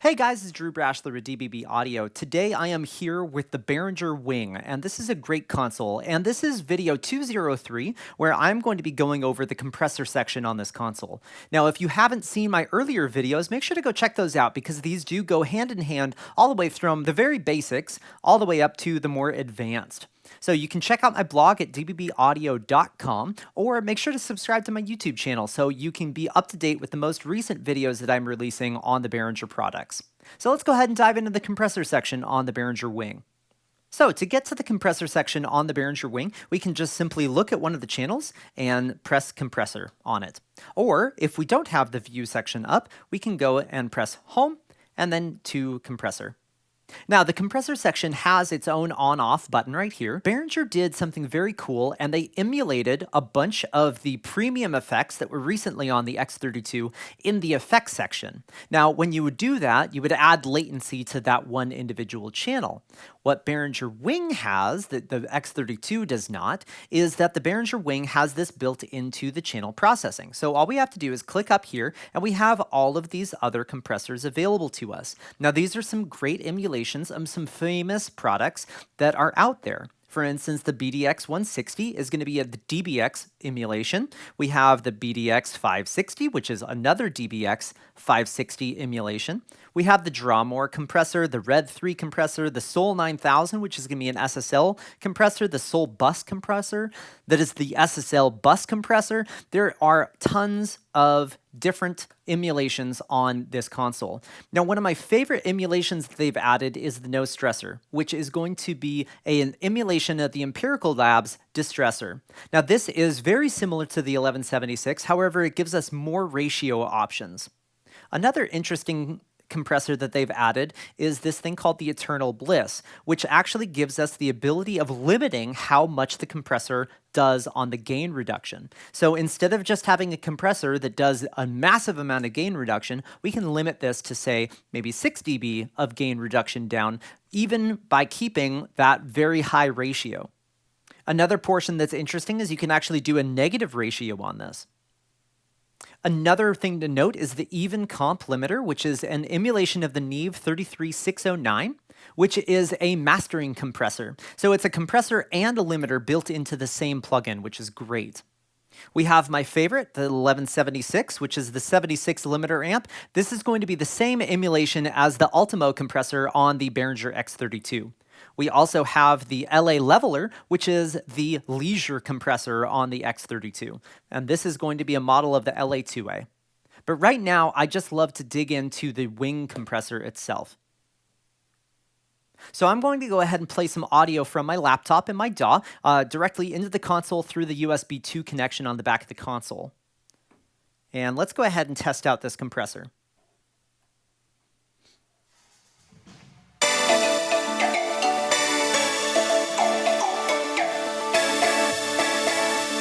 Hey guys, it's Drew Brashler with DBB Audio. Today I am here with the Behringer Wing, and this is a great console. And this is video 203, where I'm going to be going over the compressor section on this console. Now, if you haven't seen my earlier videos, make sure to go check those out because these do go hand in hand all the way from the very basics all the way up to the more advanced. So you can check out my blog at dbbaudio.com or make sure to subscribe to my YouTube channel so you can be up to date with the most recent videos that I'm releasing on the Behringer products. So let's go ahead and dive into the compressor section on the Behringer Wing. So to get to the compressor section on the Behringer Wing, we can just simply look at one of the channels and press compressor on it. Or if we don't have the view section up, we can go and press home and then to compressor. Now, the compressor section has its own on-off button right here. Behringer did something very cool, and they emulated a bunch of the premium effects that were recently on the X32 in the effects section. Now, when you would do that, you would add latency to that one individual channel. What Behringer Wing has, that the X32 does not, is that the Behringer Wing has this built into the channel processing. So all we have to do is click up here, and we have all of these other compressors available to us. Now, these are some great emulations of some famous products that are out there. For instance, the BDX 160 is going to be a DBX emulation. We have the BDX 560, which is another DBX 560 emulation. We have the Drawmore compressor, the Red 3 compressor, the Soul 9000, which is going to be an SSL compressor, the Soul Bus compressor, that is the SSL Bus compressor. There are tons of different emulations on this console. Now, one of my favorite emulations that they've added is the No Stressor, which is going to be an emulation of the Empirical Labs distressor. Now, this is very similar to the 1176, however, it gives us more ratio options. Another interesting compressor that they've added is this thing called the Eternal Bliss, which actually gives us the ability of limiting how much the compressor does on the gain reduction. So instead of just having a compressor that does a massive amount of gain reduction, we can limit this to, say, maybe 6 dB of gain reduction down, even by keeping that very high ratio. Another portion that's interesting is you can actually do a negative ratio on this. Another thing to note is the Even Comp Limiter, which is an emulation of the Neve 33609, which is a mastering compressor. So it's a compressor and a limiter built into the same plugin, which is great. We have my favorite, the 1176, which is the 76 limiter amp. This is going to be the same emulation as the Ultimo compressor on the Behringer X32. We also have the LA Leveler, which is the Leisure compressor on the X32. And this is going to be a model of the LA2A. But right now, I just love to dig into the Wing compressor itself. So I'm going to go ahead and play some audio from my laptop and my DAW directly into the console through the USB 2 connection on the back of the console. And let's go ahead and test out this compressor.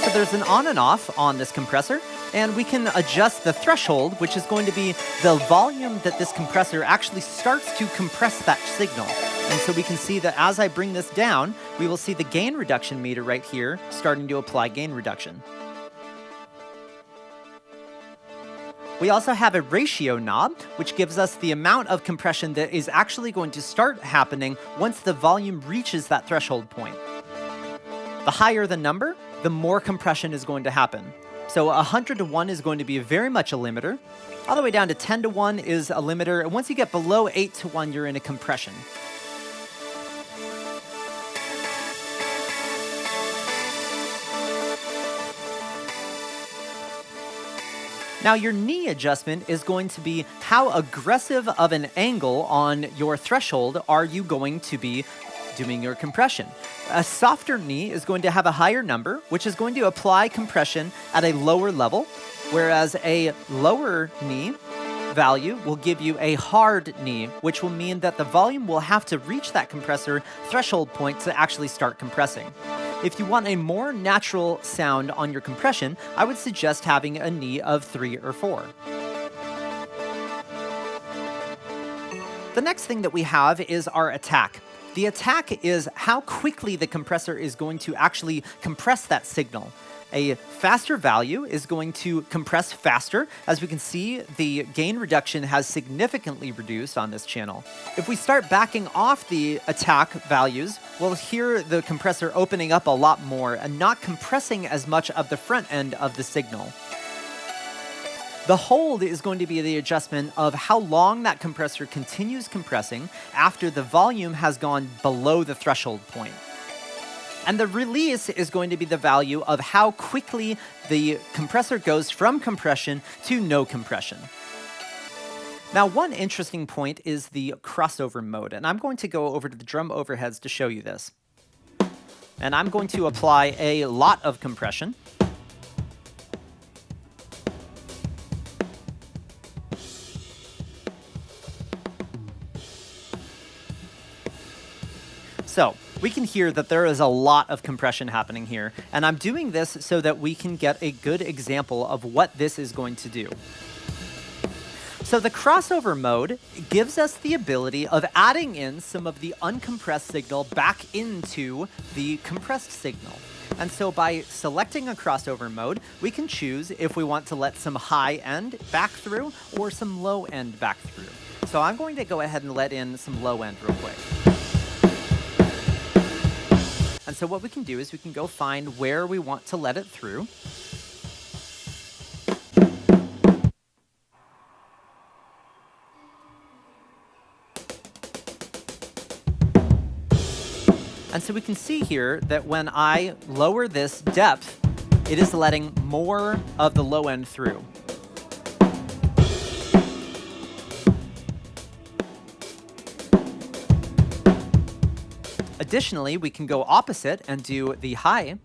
So there's an on and off on this compressor, and we can adjust the threshold, which is going to be the volume that this compressor actually starts to compress that signal. And so we can see that as I bring this down, we will see the gain reduction meter right here starting to apply gain reduction. We also have a ratio knob, which gives us the amount of compression that is actually going to start happening once the volume reaches that threshold point. The higher the number, the more compression is going to happen. So 100 to 1 is going to be very much a limiter. All the way down to 10 to 1 is a limiter. And once you get below 8 to 1, you're in a compression. Now, your knee adjustment is going to be how aggressive of an angle on your threshold are you going to be doing your compression. A softer knee is going to have a higher number, which is going to apply compression at a lower level, whereas a lower knee value will give you a hard knee, which will mean that the volume will have to reach that compressor threshold point to actually start compressing. If you want a more natural sound on your compression, I would suggest having a knee of 3 or 4. The next thing that we have is our attack. The attack is how quickly the compressor is going to actually compress that signal. A faster value is going to compress faster. As we can see, the gain reduction has significantly reduced on this channel. If we start backing off the attack values, we'll hear the compressor opening up a lot more and not compressing as much of the front end of the signal. The hold is going to be the adjustment of how long that compressor continues compressing after the volume has gone below the threshold point. And the release is going to be the value of how quickly the compressor goes from compression to no compression. Now, one interesting point is the crossover mode, and I'm going to go over to the drum overheads to show you this. And I'm going to apply a lot of compression. So, we can hear that there is a lot of compression happening here, and I'm doing this so that we can get a good example of what this is going to do. So the crossover mode gives us the ability of adding in some of the uncompressed signal back into the compressed signal. And so by selecting a crossover mode, we can choose if we want to let some high end back through or some low end back through. So I'm going to go ahead and let in some low end real quick. And so what we can do is we can go find where we want to let it through. And so we can see here that when I lower this depth, it is letting more of the low end through. Additionally, we can go opposite and do the high.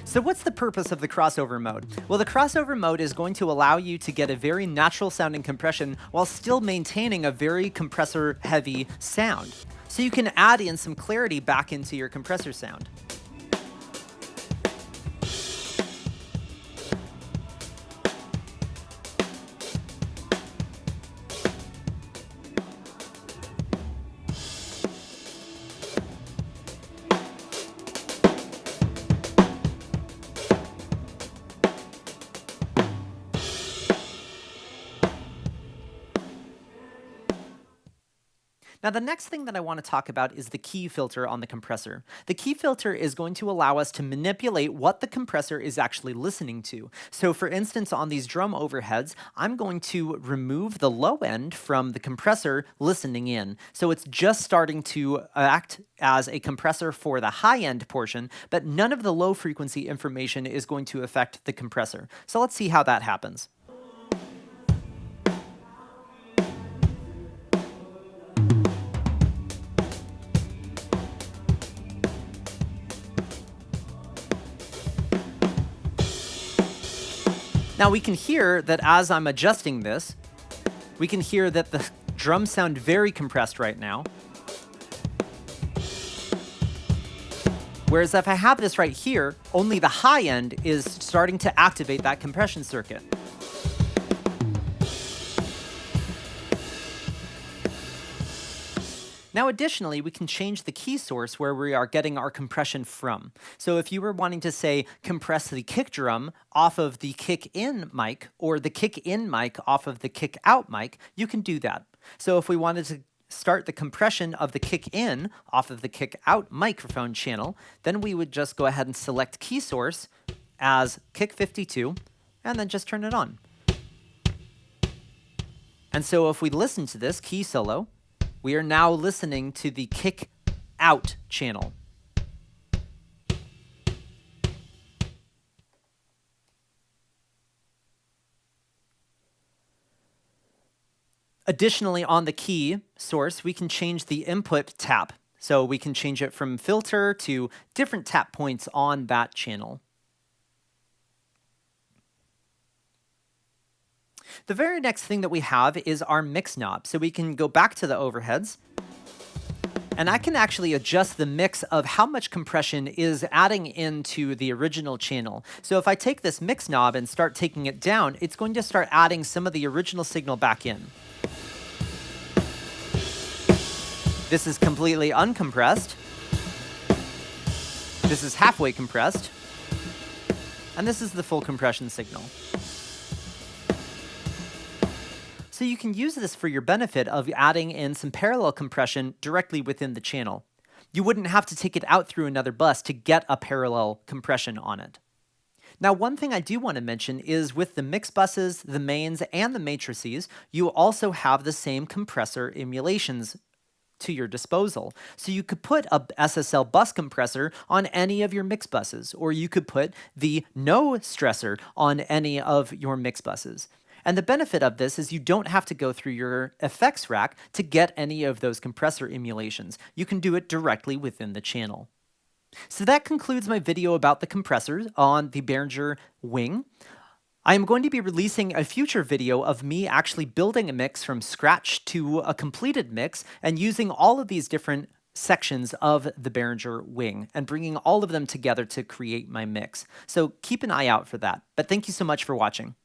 So what's the purpose of the crossover mode? Well, the crossover mode is going to allow you to get a very natural sounding compression while still maintaining a very compressor heavy sound. So you can add in some clarity back into your compressor sound. Now, the next thing that I want to talk about is the key filter on the compressor. The key filter is going to allow us to manipulate what the compressor is actually listening to. So for instance, on these drum overheads, I'm going to remove the low end from the compressor listening in. So it's just starting to act as a compressor for the high end portion, but none of the low frequency information is going to affect the compressor. So let's see how that happens. Now we can hear that as I'm adjusting this, we can hear that the drums sound very compressed right now. Whereas if I have this right here, only the high end is starting to activate that compression circuit. Now, additionally, we can change the key source where we are getting our compression from. So if you were wanting to, say, compress the kick drum off of the kick in mic or the kick in mic off of the kick out mic, you can do that. So if we wanted to start the compression of the kick in off of the kick out microphone channel, then we would just go ahead and select key source as kick 52 and then just turn it on. And so if we listen to this key solo, we are now listening to the kick out channel. Additionally, on the key source, we can change the input tap. So we can change it from filter to different tap points on that channel. The very next thing that we have is our mix knob. So we can go back to the overheads, and I can actually adjust the mix of how much compression is adding into the original channel. So if I take this mix knob and start taking it down, it's going to start adding some of the original signal back in. This is completely uncompressed. This is halfway compressed. And this is the full compression signal. So you can use this for your benefit of adding in some parallel compression directly within the channel. You wouldn't have to take it out through another bus to get a parallel compression on it. Now, one thing I do want to mention is with the mix buses, the mains, and the matrices, you also have the same compressor emulations to your disposal. So you could put a SSL bus compressor on any of your mix buses, or you could put the no stressor on any of your mix buses. And the benefit of this is you don't have to go through your effects rack to get any of those compressor emulations. You can do it directly within the channel. So that concludes my video about the compressors on the Behringer wing. I am going to be releasing a future video of me actually building a mix from scratch to a completed mix and using all of these different sections of the Behringer wing and bringing all of them together to create my mix. So keep an eye out for that. But thank you so much for watching.